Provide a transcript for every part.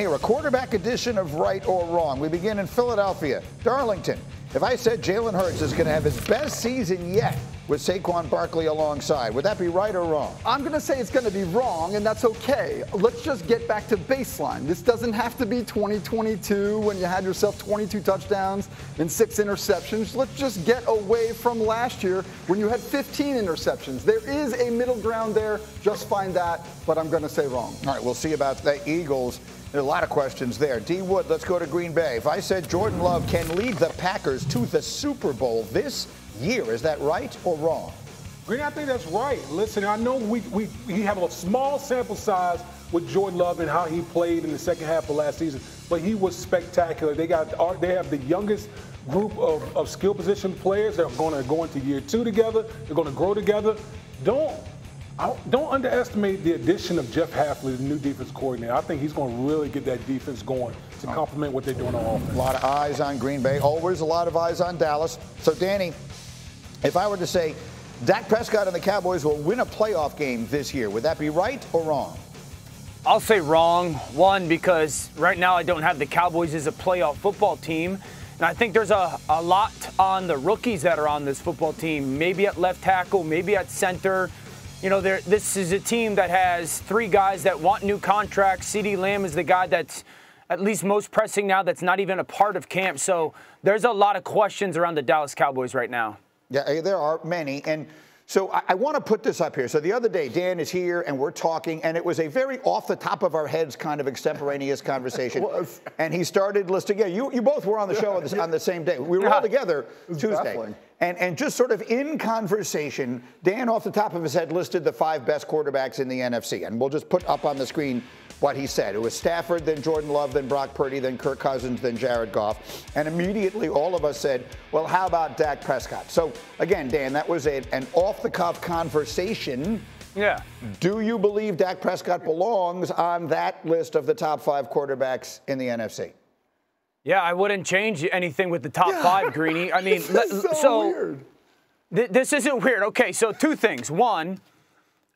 here, a quarterback edition of Right or Wrong. We begin in Philadelphia. Darlington. If I said Jalen Hurts is going to have his best season yet with Saquon Barkley alongside, would that be right or wrong? I'm going to say it's going to be wrong, and that's okay. Let's just get back to baseline. This doesn't have to be 2022 when you had yourself 22 touchdowns and 6 interceptions. Let's just get away from last year when you had 15 interceptions. There is a middle ground there. Just find that, but I'm going to say wrong. All right, we'll see about the Eagles. There are a lot of questions there. D. Wood, let's go to Green Bay. If I said Jordan Love can lead the Packers to the Super Bowl this year, is that right or wrong? Green, I think that's right. Listen, I know we have a small sample size with Jordan Love and how he played in the second half of last season, but he was spectacular. They have the youngest group of skill position players that are going to go into year 2 together. They're going to grow together. Don't underestimate the addition of Jeff Hafley, the new defense coordinator. I think he's going to really get that defense going to complement what they're doing on offense. A lot of eyes on Green Bay. Always a lot of eyes on Dallas. So, Danny, if I were to say Dak Prescott and the Cowboys will win a playoff game this year, would that be right or wrong? I'll say wrong. One, because right now I don't have the Cowboys as a playoff football team. And I think there's a lot on the rookies that are on this football team, maybe at left tackle, maybe at center. You know, this is a team that has 3 guys that want new contracts. CeeDee Lamb is the guy that's at least most pressing now that's not even a part of camp. So there's a lot of questions around the Dallas Cowboys right now. Yeah, there are many. And so I want to put this up here. So the other day, Dan is here and we're talking, and it was a very off the top of our heads kind of extemporaneous conversation. And he started listing, yeah, you both were on the show on the same day. We were all together Tuesday. And just sort of in conversation, Dan off the top of his head listed the 5 best quarterbacks in the NFC. And we'll just put up on the screen what he said. It was Stafford, then Jordan Love, then Brock Purdy, then Kirk Cousins, then Jared Goff. And immediately all of us said, well, how about Dak Prescott? So, again, Dan, that was an off-the-cuff conversation. Yeah. Do you believe Dak Prescott belongs on that list of the top 5 quarterbacks in the NFC? Yeah, I wouldn't change anything with the top 5, Greeny. I mean, so weird. This isn't weird. Okay, so 2 things. One,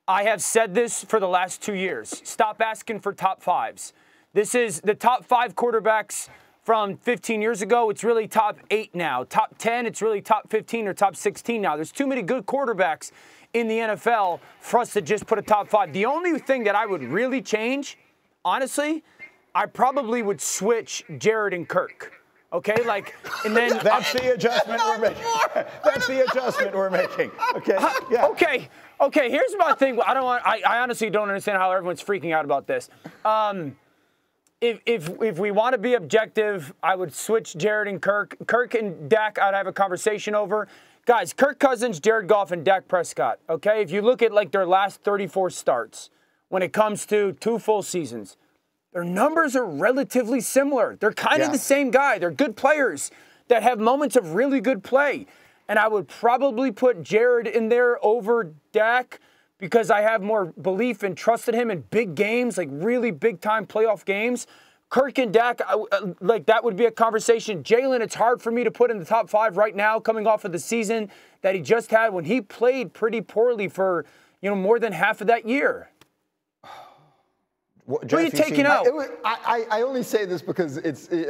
I have said this for the last 2 years. Stop asking for top 5s. This is the top 5 quarterbacks from 15 years ago. It's really top 8 now. Top 10, it's really top 15 or top 16 now. There's too many good quarterbacks in the NFL for us to just put a top 5. The only thing that I would really change, honestly, I probably would switch Jared and Kirk. Okay, and then that's the adjustment we're making. That's the adjustment we're making. Okay. Yeah. Okay. Here's my thing. I honestly don't understand how everyone's freaking out about this. If we want to be objective, I would switch Jared and Kirk. Kirk and Dak, I'd have a conversation over. Guys, Kirk Cousins, Jared Goff, and Dak Prescott. Okay, if you look at their last 34 starts, when it comes to 2 full seasons, their numbers are relatively similar. They're kind of the same guy. They're good players that have moments of really good play. And I would probably put Jared in there over Dak because I have more belief and trust in him in big games, like really big-time playoff games. Kirk and Dak, that would be a conversation. Jalen, it's hard for me to put in the top 5 right now coming off of the season that he just had when he played pretty poorly for, more than half of that year. What are you taking out? I only say this because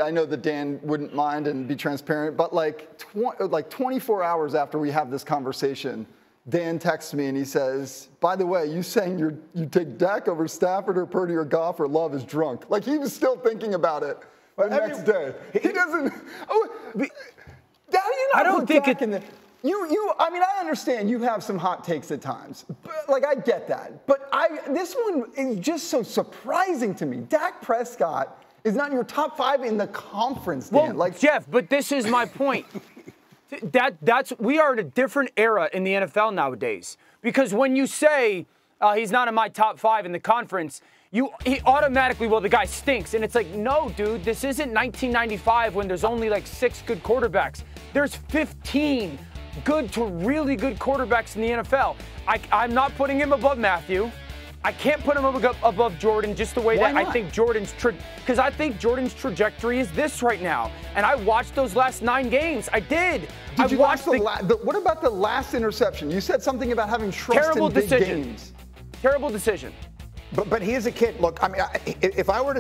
I know that Dan wouldn't mind and be transparent, but 24 hours after we have this conversation, Dan texts me and he says, by the way, you saying you take Dak over Stafford or Purdy or Goff or Love is drunk. He was still thinking about it the next day. He doesn't. I don't think Dak in the. I mean, I understand you have some hot takes at times. I get that. But this one is just so surprising to me. Dak Prescott is not in your top 5 in the conference, Dan. Well, Jeff, but this is my point. We are in a different era in the NFL nowadays. Because when you say he's not in my top 5 in the conference, he automatically, the guy stinks. And it's no, dude, this isn't 1995 when there's only 6 good quarterbacks. There's 15 good to really good quarterbacks in the NFL. I'm not putting him above Matthew. I can't put him above Jordan just the way that I think because I think Jordan's trajectory is this right now. And I watched those last 9 games. I did. Did you watch what about the last interception? You said something about having trust in big games. Terrible decision. But he is a kid. Look, I mean, if I were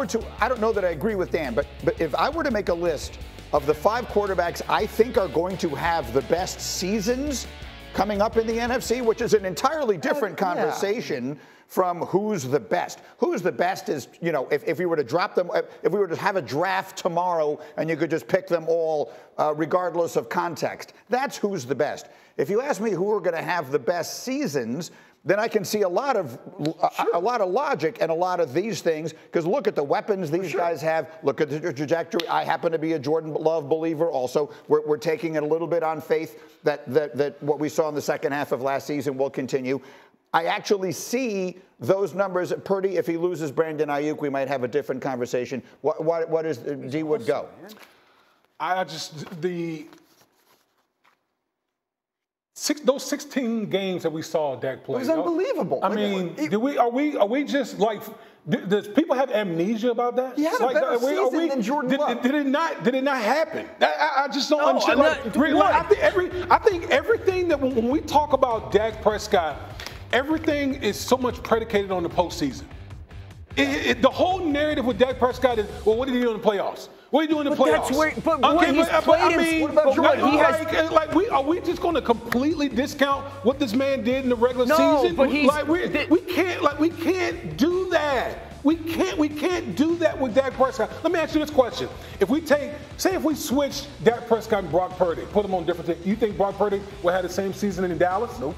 to, I don't know that I agree with Dan, but if I were to make a list of the 5 quarterbacks I think are going to have the best seasons coming up in the NFC, which is an entirely different conversation from who's the best. Who's the best is, you know, if we were to drop them, if we were to have a draft tomorrow and you could just pick them all regardless of context, that's who's the best. If you ask me who are going to have the best seasons, then I can see a lot of logic and a lot of these things, because look at the weapons these guys have. Look at the trajectory. I happen to be a Jordan Love believer also. We're taking it a little bit on faith that what we saw in the second half of last season will continue. I actually see those numbers. Purdy, if he loses Brandon Ayuk, we might have a different conversation. What is D Wood go? Those 16 games that we saw Dak play. It was unbelievable. I mean, are we just like, does people have amnesia about that? He had a better season than Jordan Love. Did it not happen? I just don't understand. I think everything that when we talk about Dak Prescott, everything is so much predicated on the postseason. The whole narrative with Dak Prescott is, well, what did he do in the playoffs? What are you doing in the playoffs? That's where, Are we just going to completely discount what this man did in the regular season? But we can't do that. We can't do that with Dak Prescott. Let me ask you this question: if we switch Dak Prescott and Brock Purdy, put them on different things, you think Brock Purdy will have the same season in Dallas? Nope.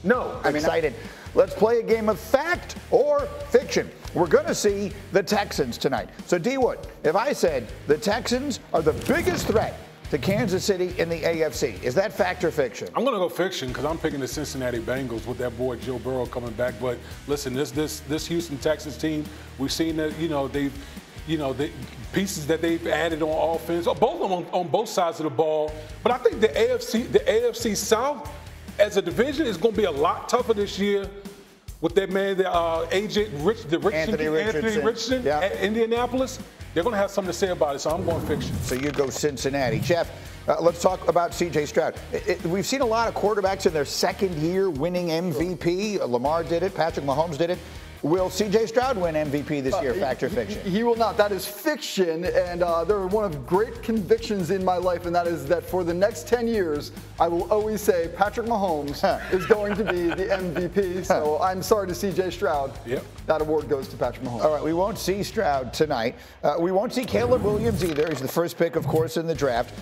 No. I'm excited. Let's play a game of fact or fiction. We're going to see the Texans tonight. So, D. Wood, if I said the Texans are the biggest threat to Kansas City in the AFC, is that fact or fiction? I'm going to go fiction because I'm picking the Cincinnati Bengals with that boy Joe Burrow coming back. But listen, this Houston Texans team, we've seen that, the pieces that they've added on offense, both of them on both sides of the ball. But I think the AFC South as a division is going to be a lot tougher this year with that man, Anthony Richardson at Indianapolis. They're going to have something to say about it, so I'm going fiction. So you go Cincinnati. Jeff, let's talk about C.J. Stroud. We've seen a lot of quarterbacks in their second year winning MVP. Lamar did it. Patrick Mahomes did it. Will C.J. Stroud win MVP this year, fact or fiction? He will not. That is fiction, and there are one of great convictions in my life, and that is that for the next 10 years, I will always say Patrick Mahomes is going to be the MVP, so I'm sorry to C.J. Stroud. Yep. That award goes to Patrick Mahomes. All right, we won't see Stroud tonight. We won't see Caleb Williams either. He's the first pick, of course, in the draft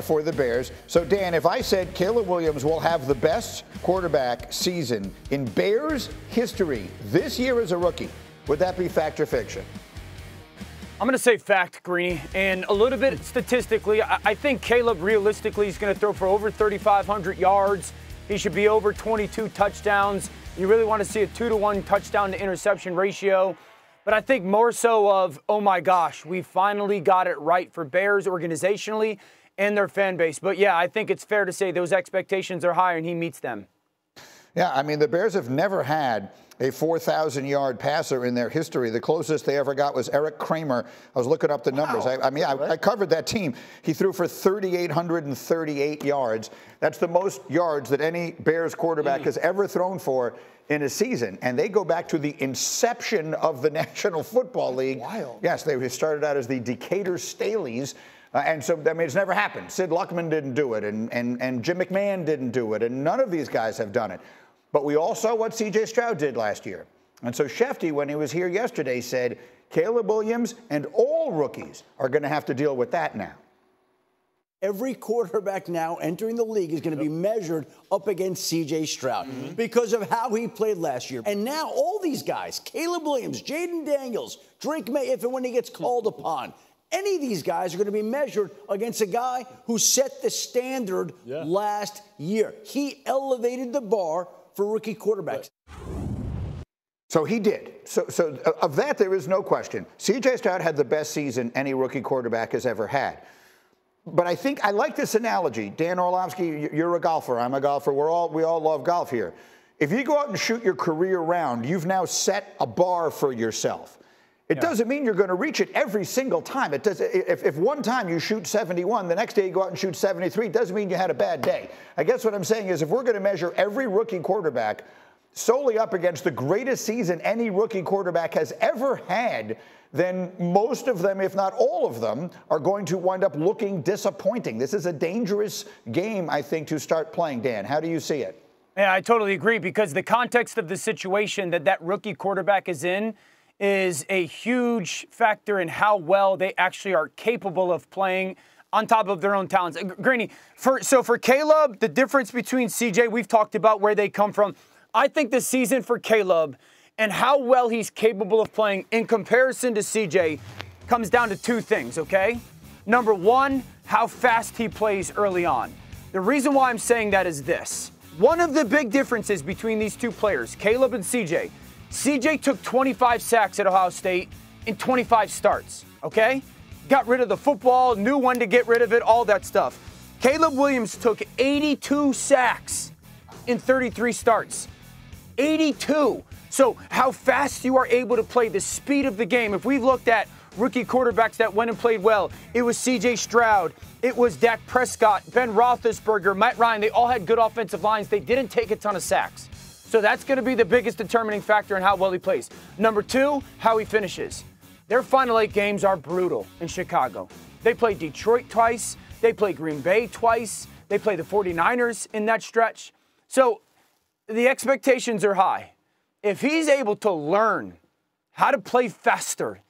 for the Bears. So, Dan, if I said Caleb Williams will have the best quarterback season in Bears history this year as a rookie, would that be fact or fiction? I'm going to say fact, Greeny. And a little bit statistically, I think Caleb realistically is going to throw for over 3,500 yards. He should be over 22 touchdowns. You really want to see a 2-to-1 touchdown to interception ratio. But I think more so of, oh my gosh, we finally got it right for Bears organizationally and their fan base. But yeah, I think it's fair to say those expectations are high and he meets them. Yeah, I mean, the Bears have never had a 4,000-yard passer in their history. The closest they ever got was Eric Kramer. I was looking up the numbers. Wow. I covered that team. He threw for 3,838 yards. That's the most yards that any Bears quarterback has ever thrown for in a season. And they go back to the inception of the National Football League. Wild. Yes, they started out as the Decatur Staleys. And so, I mean, it's never happened. Sid Luckman didn't do it, and Jim McMahon didn't do it, and none of these guys have done it. But we all saw what C.J. Stroud did last year. And so Schefter, when he was here yesterday, said Caleb Williams and all rookies are going to have to deal with that now. Every quarterback now entering the league is going to be measured up against C.J. Stroud because of how he played last year. And now all these guys, Caleb Williams, Jaden Daniels, Drake May, if and when he gets called upon, any of these guys are going to be measured against a guy who set the standard last year. He elevated the bar for rookie quarterbacks. So he did. So of that, there is no question. C.J. Stroud had the best season any rookie quarterback has ever had. But I think I like this analogy. Dan Orlovsky, you're a golfer. I'm a golfer. We all love golf here. If you go out and shoot your career round, you've now set a bar for yourself. It doesn't mean you're going to reach it every single time. It does. If one time you shoot 71, the next day you go out and shoot 73, it doesn't mean you had a bad day. I guess what I'm saying is if we're going to measure every rookie quarterback solely up against the greatest season any rookie quarterback has ever had, then most of them, if not all of them, are going to wind up looking disappointing. This is a dangerous game, I think, to start playing. Dan, how do you see it? Yeah, I totally agree, because the context of the situation that rookie quarterback is in is a huge factor in how well they actually are capable of playing on top of their own talents. Greeny, for Caleb, the difference between CJ, we've talked about where they come from. I think the season for Caleb and how well he's capable of playing in comparison to CJ comes down to two things, okay? Number one, how fast he plays early on. The reason why I'm saying that is this. One of the big differences between these two players, Caleb and CJ, CJ took 25 sacks at Ohio State in 25 starts, okay? Got rid of the football, knew when to get rid of it, all that stuff. Caleb Williams took 82 sacks in 33 starts. 82. So how fast you are able to play, the speed of the game. If we've looked at rookie quarterbacks that went and played well, it was C.J. Stroud, it was Dak Prescott, Ben Roethlisberger, Matt Ryan. They all had good offensive lines. They didn't take a ton of sacks. So that's going to be the biggest determining factor in how well he plays. Number two, how he finishes. Their final 8 games are brutal in Chicago. They played Detroit twice. They played Green Bay twice. They played the 49ers in that stretch. So the expectations are high. If he's able to learn how to play faster,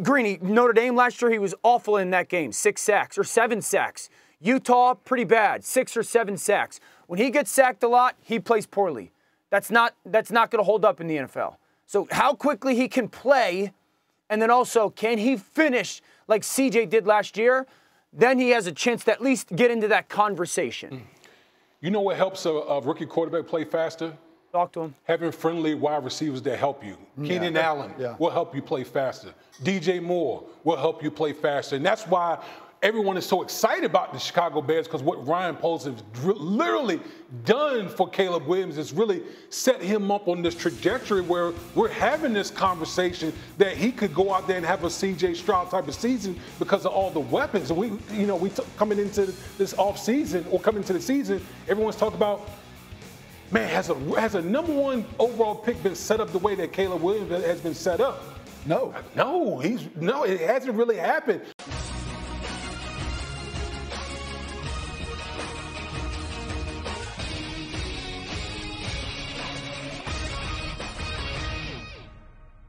Greeny, Notre Dame last year, he was awful in that game. 6 sacks or 7 sacks. Utah, pretty bad. 6 or 7 sacks. When he gets sacked a lot, he plays poorly. That's not going to hold up in the NFL. So how quickly he can play, and then also can he finish like CJ did last year, then he has a chance to at least get into that conversation. You know what helps a rookie quarterback play faster? Talk to him. Having friendly wide receivers that help you. Keenan Allen will help you play faster. DJ Moore will help you play faster. And that's why everyone is so excited about the Chicago Bears, because what Ryan Poles has literally done for Caleb Williams is really set him up on this trajectory where we're having this conversation that he could go out there and have a C.J. Stroud type of season because of all the weapons. And we coming into this offseason or coming into the season, everyone's talking about, man, has a #1 overall pick been set up the way that Caleb Williams has been set up? No. No, it hasn't really happened.